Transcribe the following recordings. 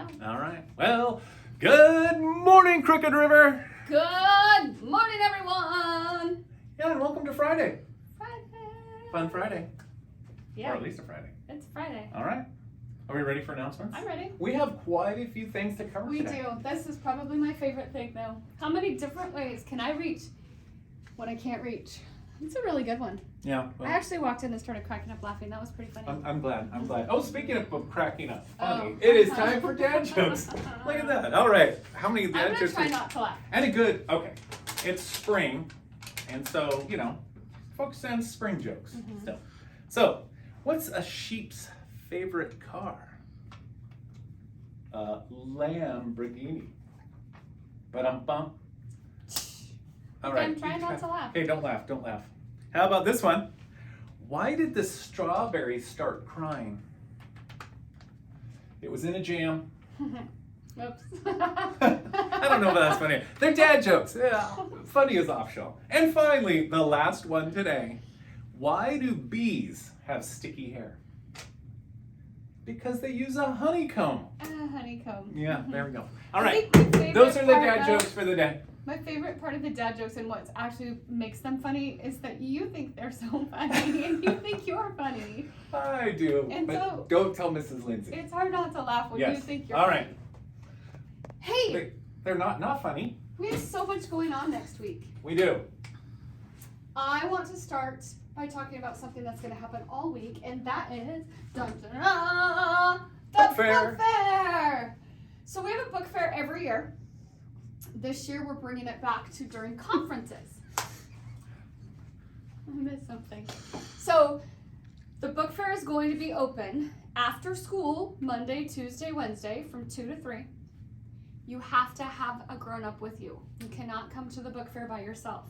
go. All right. Well, good morning, Crooked River. Good morning, everyone. Yeah, and welcome to Friday. Friday. Fun Friday. Yeah. Or at least a Friday. It's Friday. All right. Are we ready for announcements? I'm ready. We have quite a few things to cover We today. do. This is probably my favorite thing, though. How many different ways can I reach when I can't reach? It's a really good one. Yeah. I actually walked in and started cracking up laughing. That was pretty funny. I'm glad. Oh, speaking of cracking up, funny, Oh. it is time for dad jokes. Look at that. All right. How many I'm dad going to jokes? try not to laugh. And a good, okay. It's spring, and so, focus on spring jokes still. So, what's a sheep's favorite car? Lamborghini. Ba-dum-bum. All Okay, right. I'm trying not to laugh. Okay, don't laugh. How about this one? Why did the strawberry start crying? It was in a jam. Oops. I don't know if that's funny. They're dad jokes. Yeah, funny as offshore. And finally, the last one today. Why do bees have sticky hair? Because they use a honeycomb. Honeycomb. Yeah, there we go. All I right, think my favorite those are the part dad of- jokes for the day. My favorite part of the dad jokes and what actually makes them funny is that you think they're so funny and you think you're funny. I do, And but so- don't tell Mrs. Lindsay. It's hard not to laugh when you Yes. think you're All funny. right. Hey, They're not funny. we have so much going on next week. We do. I want to start by talking about something that's going to happen all week, and that is dun, dun, dun, the Book fair. Book fair. So we have a book fair every year. This year we're bringing it back to during conferences. I missed something. So the book fair is going to be open after school, Monday, Tuesday, Wednesday, from 2 to 3. You have to have a grown-up with you. You cannot come to the book fair by yourself.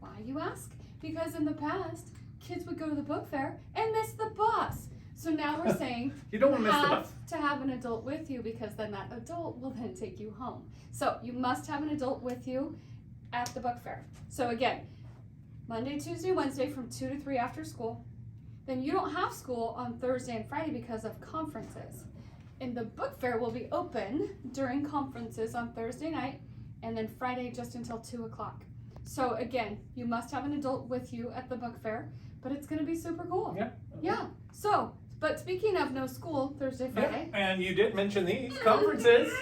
Why, you ask? Because in the past, kids would go to the book fair and miss the bus. So now we're saying You don't want to miss the have bus. to have an adult with you, because then that adult will then take you home. So you must have an adult with you at the book fair. So again, Monday, Tuesday, Wednesday from 2 to 3 after school. Then you don't have school on Thursday and Friday because of conferences. And the book fair will be open during conferences on Thursday night and then Friday just until 2 o'clock. So again, you must have an adult with you at the book fair, but it's going to be super cool. Yeah. Yeah. So, but speaking of no school, Thursday, Yeah, Friday. and you did mention these conferences.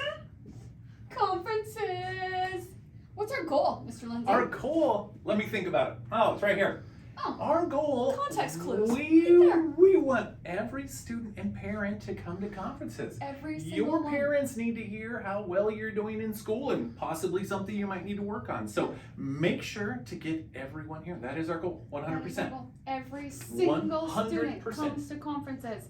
Conferences. What's our goal, Mr. Lindsay? Our goal, let me think about it. Oh, it's right here. Oh. Our goal, Context clues. We Right there. want every student and parent to come to conferences. Every single Your one. parents need to hear how well you're doing in school and possibly something you might need to work on. So make sure to get everyone here. That is our goal, 100%. Every single student 100%. comes to conferences.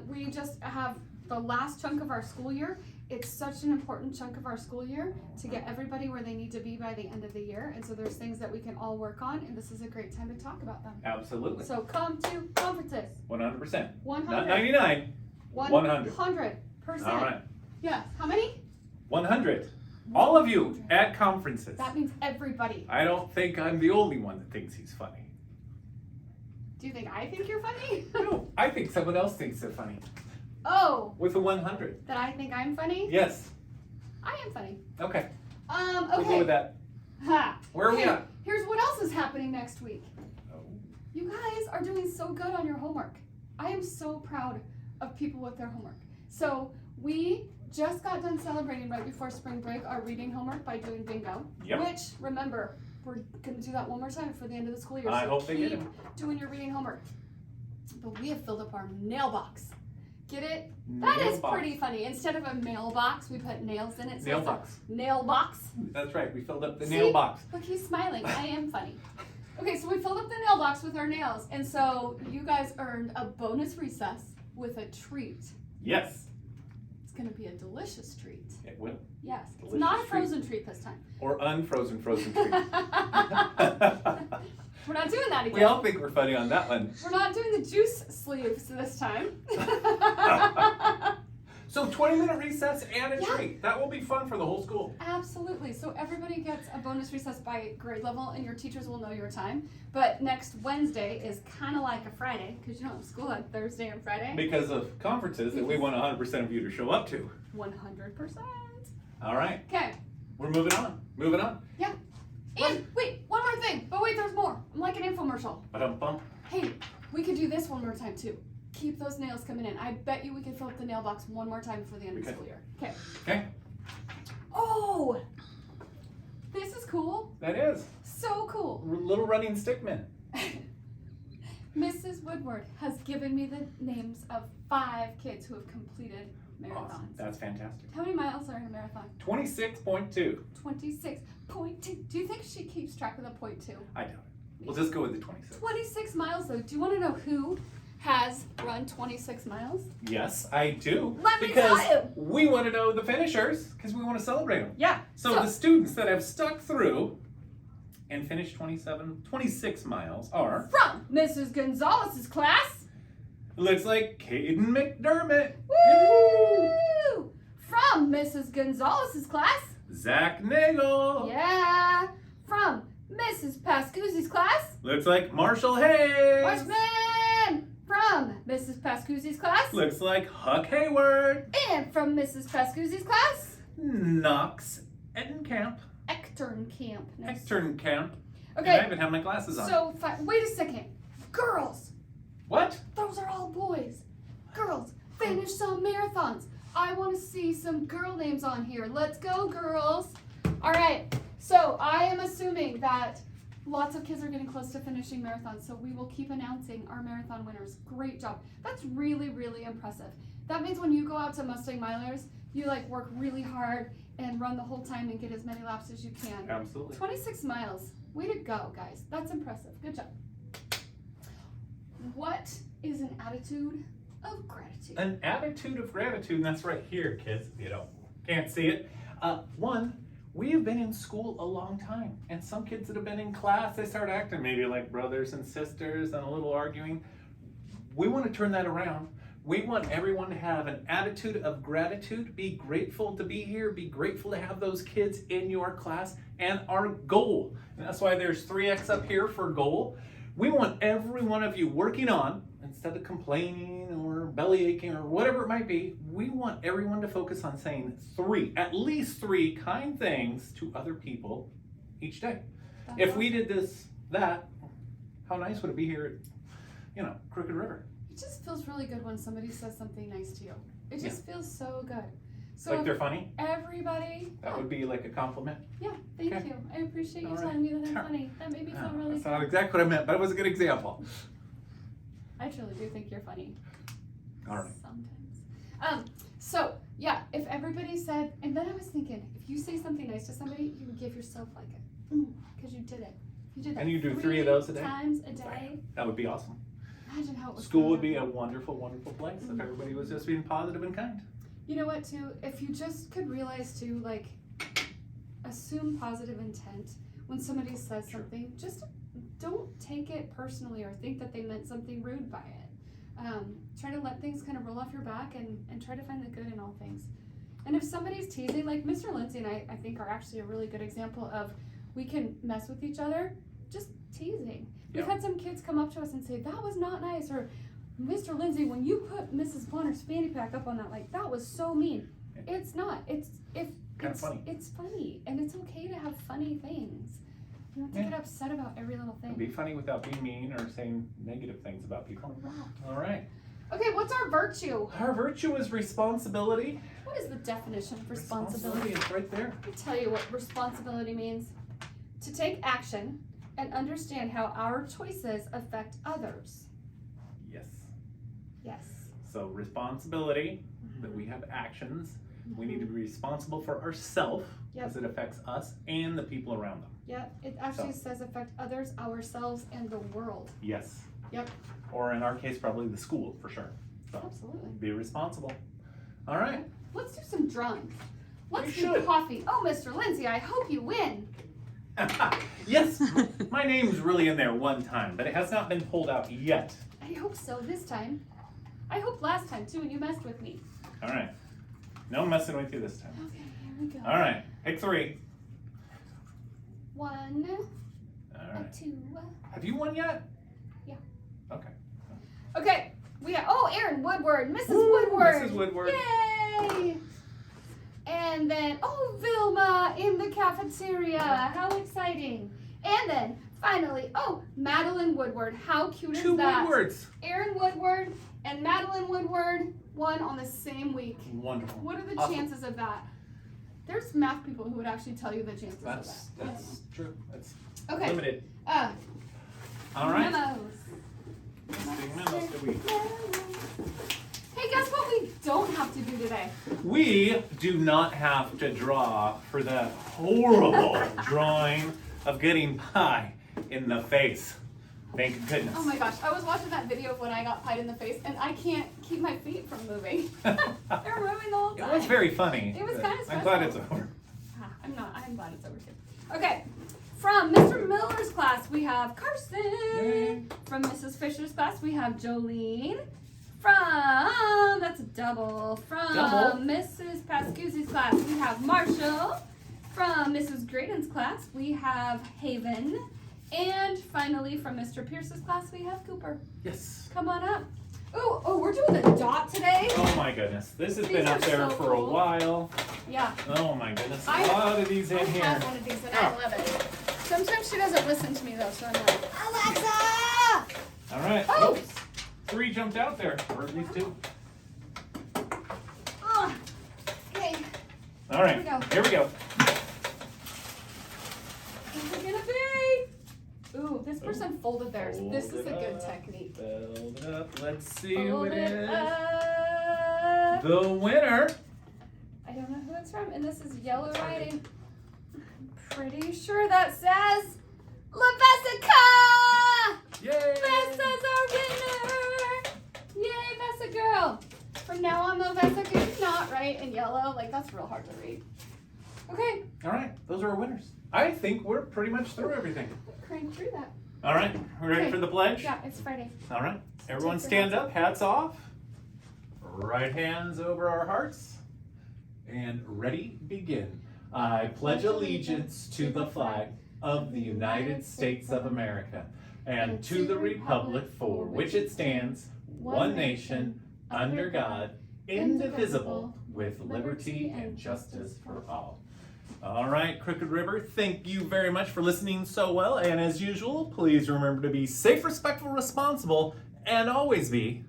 We just have the last chunk of our school year. It's such an important chunk of our school year to get everybody where they need to be by the end of the year. And so there's things that we can all work on, and this is a great time to talk about them. Absolutely. So come to conferences. 100%. 100. Not 99. 100. 100%. All right. Yeah. How many? 100. All of you at conferences. That means everybody. I don't think I'm the only one that thinks he's funny. Do you think I think you're funny? No, I think someone else thinks they're funny. Oh, With a 100. that I think I'm funny? Yes. I am funny. Okay. Okay. We'll go with that. Ha. Where are we Hey, at? Here's what else is happening next week. Oh. You guys are doing so good on your homework. I am so proud of people with their homework. So we just got done celebrating right before spring break our reading homework by doing bingo. Yep. Which, remember, we're gonna do that one more time for the end of the school year. I so hope they keep get it. doing your reading homework. But we have filled up our mailbox. Get it? That is Mailbox. pretty funny. Instead of a mailbox, we put nails in it. So Nail it's a box. nail box. That's right. We filled up the See? nail box. Look, he's smiling. I am funny. Okay, so we filled up the nail box with our nails, and so you guys earned a bonus recess with a treat. Yes. It's gonna be a delicious treat. It will. Yes, it's Delicious not a treat. frozen treat this time. Or unfrozen treat. We're not doing that again. We all think we're funny on that one. We're not doing the juice sleeves this time. So 20-minute recess and a Yeah. treat. That will be fun for the whole school. Absolutely. So everybody gets a bonus recess by grade level, and your teachers will know your time. But next Wednesday is kind of like a Friday, because you don't have school on Thursday and Friday. Because of conferences that we want 100% of you to show up to. 100%. All right. Okay. We're moving on. Moving on. Yeah. And wait, one more thing. But wait, there's more. I'm like an infomercial. Ba-dum-bum. Hey, we could do this one more time too. Keep those nails coming in. I bet you we could fill up the nail box one more time before the end of the school year. Okay. Okay. Oh, this is cool. That is. So cool. Little running stickman. Mrs. Woodward has given me the names of 5 kids who have completed marathons. Awesome. That's fantastic. How many miles are in a marathon? 26.2. 26.2. Do you think she keeps track of the point 2? I doubt it. We'll just go with the 26. 26 miles though. Do you want to know who has run 26 miles? Yes, I do. Let me because tell you. we want to know the finishers because we want to celebrate them. Yeah. So the students that have stuck through and finished 26 miles are, from Mrs. Gonzalez's class. looks like Caden McDermott. Woo! From Mrs. Gonzalez's class. Zach Nagel. Yeah. From Mrs. Pascuzzi's class. Looks like Marshall Hayes. Watchman. From Mrs. Pascuzzi's class. Looks like Huck Hayward. And from Mrs. Pascuzzi's class. Knox Edenkamp. Extern Camp. No, Extern Camp. Okay. And I even have my glasses on. So, wait a second. Girls. What? Those are all boys. Girls, finish some marathons. I want to see some girl names on here. Let's go, girls. All right. So I am assuming that lots of kids are getting close to finishing marathons, so we will keep announcing our marathon winners. Great job. That's really, really impressive. That means when you go out to Mustang Milers, you like work really hard and run the whole time and get as many laps as you can. Absolutely. 26 miles. Way to go, guys. That's impressive. Good job. What is an attitude of gratitude? An attitude of gratitude, and that's right here, kids. You know, can't see it. One, we have been in school a long time, and some kids that have been in class, they start acting maybe like brothers and sisters and a little arguing. We want to turn that around. We want everyone to have an attitude of gratitude, be grateful to be here, be grateful to have those kids in your class, and our goal. And that's why there's 3X up here for goal. We want every one of you working on, instead of complaining or belly aching or whatever it might be, we want everyone to focus on saying at least three kind things to other people each day. That's If awesome. we did that, how nice would it be here at, Crooked River? It just feels really good when somebody says something nice to you. It just feels so good. So Like they're funny? everybody, That would be like a compliment. yeah, thank Okay. you. I appreciate you All right. telling me that I'm Sure. funny. That made me feel really That's good. not exactly what I meant, but it was a good example. I truly do think you're funny. All right. Sometimes. So yeah, if everybody said, and then I was thinking, if you say something nice to somebody, you would give yourself like because you did it. If you did that And you do 3 of those a day? times a day. That would be awesome. Imagine how it would School feel. would be a wonderful, wonderful place if everybody was just being positive and kind. You know what, too? If you just could realize, too, like, assume positive intent when somebody says something. Just don't take it personally or think that they meant something rude by it. Try to let things kind of roll off your back and try to find the good in all things. And if somebody's teasing, like Mr. Lindsay and I think are actually a really good example of we can mess with each other, just teasing. We've Yeah. had some kids come up to us and say, that was not nice, or Mr. Lindsay, when you put Mrs. Bonner's fanny pack up on that, like, that was so mean. It's not. It's funny. It's funny, and it's okay to have funny things. You don't have to get upset about every little thing. Be funny without being mean or saying negative things about people. All right. Okay, what's our virtue? Our virtue is responsibility. What is the definition of responsibility? is right there. Let me tell you what responsibility means. To take action and understand how our choices affect others. Yes. Yes. So responsibility, that we have actions. We need to be responsible for ourselves because it affects us and the people around them. Yep, it actually says affect others, ourselves, and the world. Yes. Yep. Or in our case, probably the school for sure. So Absolutely. be responsible. All right. Let's do some drums. Let's We do should. coffee. Oh, Mr. Lindsay, I hope you win. Yes, my name's really in there one time, but it has not been pulled out yet. I hope so this time. I hope last time too when you messed with me. All right. No messing with you this time. Okay, here we go. All right, pick 3. 1, All a right. 2. Have you won yet? Yeah. Okay. Okay, we got, Erin Woodward, Mrs. Woo, Woodward. Mrs. Woodward. Yay! And then, Vilma in the cafeteria. How exciting. And then, finally, Madeline Woodward. How cute is 2 that? Woodwards. Erin Woodward and Madeline Woodward won on the same week. Wonderful. What are the Awesome. chances of that? There's math people who would actually tell you the chances That's of that. true. That's Okay. limited. Uh, All right. Memos. Memos to we. Hey, guess what we don't have to do today? We do not have to draw for that horrible drawing of getting pie in the face. Thank goodness. Oh my gosh, I was watching that video of when I got pied in the face and I can't keep my feet from moving. They're moving the whole It time. was very funny. It was kinda I'm glad it's stressful. over. I'm glad it's over too. Okay, from Mr. Miller's class we have Carson. Yay. From Mrs. Fisher's class we have Jolene. From, that's a double. From Double. Mrs. Pascuzzi's class we have Marshall. From Mrs. Graydon's class we have Haven. And finally from Mr. Pierce's class we have Cooper. Yes. Come on up. Oh, we're doing the dot today. Oh my goodness. This has These been are up there so for a cool. while. Yeah. Oh my goodness. A I lot of these I in here. have one of these and I love it. Sometimes she doesn't listen to me though, so I'm like, Alexa! All right. Oh! Oops. 3 jumped out there. Or at least 2. Okay, All right. Here we go. Here we go. what's it gonna be? Ooh, this person folded theirs. This is a Fold it good up. technique. Build it up. Let's see Fold who it it is. up. The winner. I don't know who it's from, and this is yellow writing. I'm pretty sure that says LaVessica! Yay! Vessa's our winner! Yay, Vessa girl! From now on, though, Vessa, could you not write in yellow? Like, that's real hard to read. Okay, All right. Those are our winners. I think we're pretty much through everything. crank through that. All right. We ready Okay. for the pledge? Yeah, it's Friday. All right. Everyone Take your stand up. Hats off. Right hands over our hearts. And ready, begin. I pledge allegiance to the flag of the United States of America and to the republic for which it stands, one nation, under God, indivisible, with liberty and justice for all. All right, Crooked River, thank you very much for listening so well. And as usual, please remember to be safe, respectful, responsible, and always be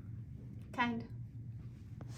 Kind.